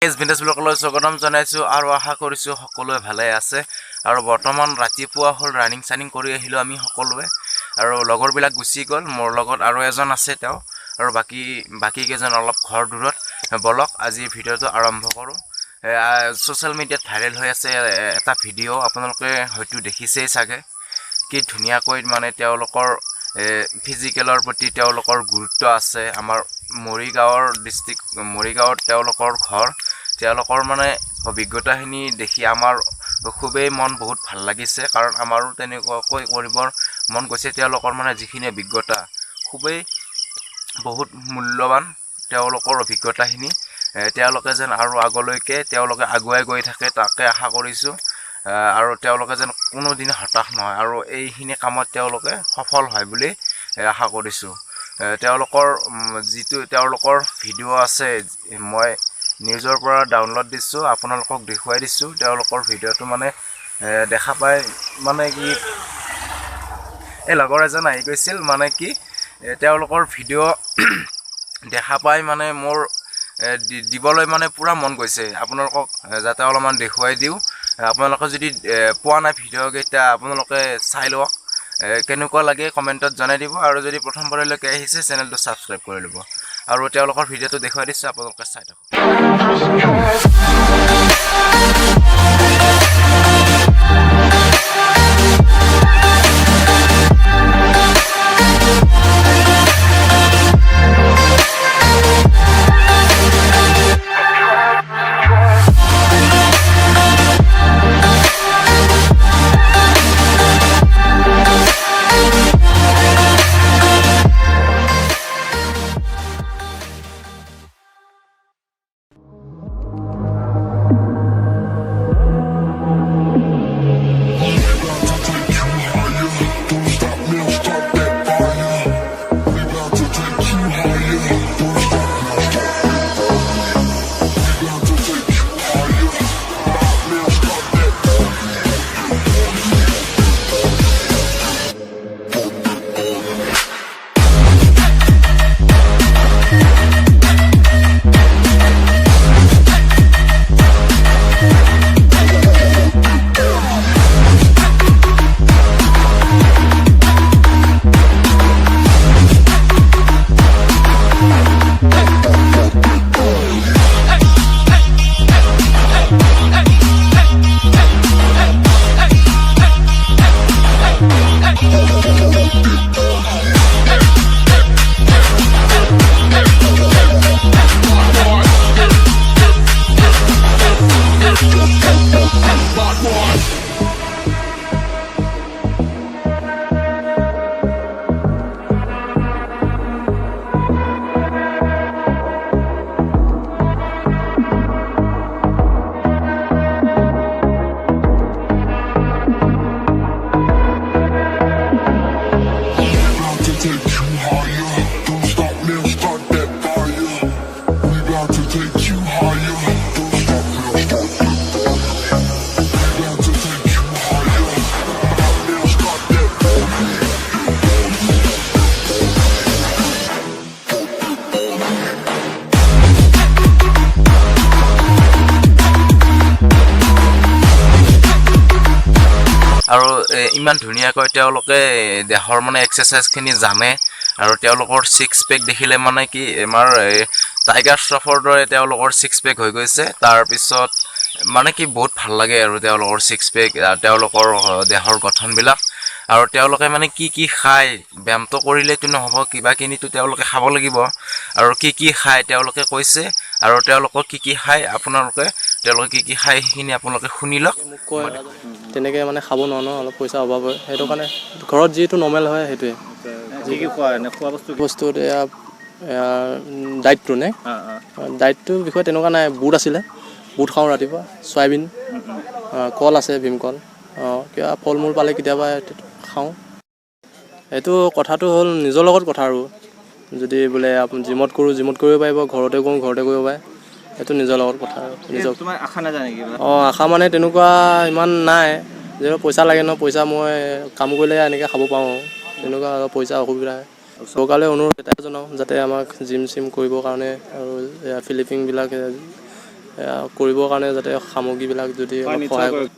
Vintage ব্লগলৈ স্বাগতম জনাইছোঁ আৰু আশা কৰিছোঁ সকলোৱে ভালে আছে আৰু বৰ্তমান ৰাতিপুৱা হ'ল ৰানিং চানিং কৰি আহিলোঁ আমি সকলোৱে আৰু লগৰবিলাক গুচি গ'ল মোৰ লগত আৰু এজন আছে তেওঁ আৰু বাকী কেইজন অলপ ঘৰ দূৰত বলক আজি ভিডিঅ'টো আৰম্ভ কৰোঁ ছ'চিয়েল মিডিয়াত ভাইৰেল হৈ আছে এটা ভিডিঅ' আপোনালোকে হয়তো দেখিছেই চাগে কি ধুনীয়াকৈ মানে তেওঁলোকৰ ফিজিকেলৰ প্ৰতি তেওঁলোকৰ গুৰুত্ব আছে আমাৰ মৰিগাঁৱৰ ডিষ্ট্ৰিক্ট মৰিগাঁৱত তেওঁলোকৰ ঘৰ তেওঁলোকৰ মানে অভিজ্ঞতাখিনি দেখি আমাৰ খুবেই মন বহুত ভাল লাগিছে কাৰণ আমাৰো তেনেকুৱাকৈ কৰিবৰ মন গৈছে তেওঁলোকৰ মানে যিখিনি অভিজ্ঞতা খুবেই বহুত মূল্যৱান তেওঁলোকৰ অভিজ্ঞতাখিনি তেওঁলোকে যেন আৰু আগলৈকে তেওঁলোকে আগুৱাই গৈ থাকে তাকে আশা কৰিছোঁ আৰু তেওঁলোকে যেন কোনোদিন হতাশ নহয় আৰু এইখিনি কামত তেওঁলোকে সফল হয় বুলি আশা কৰিছোঁ তেওঁলোকৰ যিটো তেওঁলোকৰ ভিডিঅ' আছে মই নিউজৰ পৰা ডাউনলোড দিছোঁ আপোনালোকক দেখুৱাই দিছোঁ তেওঁলোকৰ ভিডিঅ'টো মানে দেখা পাই মানে কি এই লগৰ এজন আহি গৈছিল মানে কি তেওঁলোকৰ ভিডিঅ' দেখা পাই মানে মোৰ দিবলৈ মানে পূৰা মন গৈছে আপোনালোকক যাতে অলপমান দেখুৱাই দিওঁ আপোনালোকে যদি পোৱা নাই ভিডিঅ'কেইটা আপোনালোকে চাই লওক কেনেকুৱা লাগে কমেণ্টত জনাই দিব আৰু যদি প্ৰথমবাৰলৈকে আহিছে চেনেলটো ছাবস্ক্ৰাইব কৰি ল'ব আৰু তেওঁলোকৰ ভিডিঅ'টো দেখুৱাই দিছোঁ আপোনালোকে চাই থাকক আৰু ইমান ধুনীয়াকৈ তেওঁলোকে দেহৰ মানে এক্সাৰচাইজখিনি জানে আৰু তেওঁলোকৰ ছিক্স পেক দেখিলে মানে কি আমাৰ টাইগাৰ শ্ৰফৰ দৰে তেওঁলোকৰ ছিক্স পেক হৈ গৈছে তাৰপিছত মানে কি বহুত ভাল লাগে আৰু তেওঁলোকৰ ছিক্স পেক তেওঁলোকৰ দেহৰ গঠনবিলাক আৰু তেওঁলোকে মানে কি খায় ব্যায়ামটো কৰিলেতো নহ'ব কিবাকিনিতো তেওঁলোকে খাব লাগিব আৰু কি খায় তেওঁলোকে কৈছে আৰু তেওঁলোকৰ কি খায় তেওঁলোকে কি খায় সেইখিনি আপোনালোকে শুনি লওক মোক কয় তেনেকৈ মানে খাব নোৱাৰো ন অলপ পইচা অভাৱ হয় সেইটো কাৰণে ঘৰত যিটো নৰ্মেল হয় সেইটোৱে কি খোৱা খোৱা বস্তুত ডাইটটো নে ডাইটটোৰ বিষয়ে তেনেকুৱা নাই বুট আছিলে বুট খাওঁ ৰাতিপুৱা চয়াবিন কল আছে ভীমকল কিবা ফল মূল পালে কেতিয়াবা খাওঁ এইটো কথাটো হ'ল নিজৰ লগত কথা আৰু যদি বোলে আপুনি জিমত কৰিব পাৰিব ঘৰতে কৰিব পাৰে সেইটো নিজৰ লগত কথা আৰু নিজৰ তোমাৰ আশা নাজানে নেকি আশা মানে তেনেকুৱা ইমান নাই যিহেতু পইচা লাগে ন পইচা মই কাম কৰিলে এনেকৈ খাব পাৰোঁ তেনেকুৱা অলপ পইচা অসুবিধা চৰকাৰলৈ অনুৰোধ এটাই জনাওঁ যাতে আমাক জিম চিম কৰিবৰ কাৰণে আৰু ফিলিপিংবিলাক কৰিবৰ কাৰণে যাতে সামগ্ৰীবিলাক যদি হয়, অলপ নিশ্চয় সহায় কৰিব।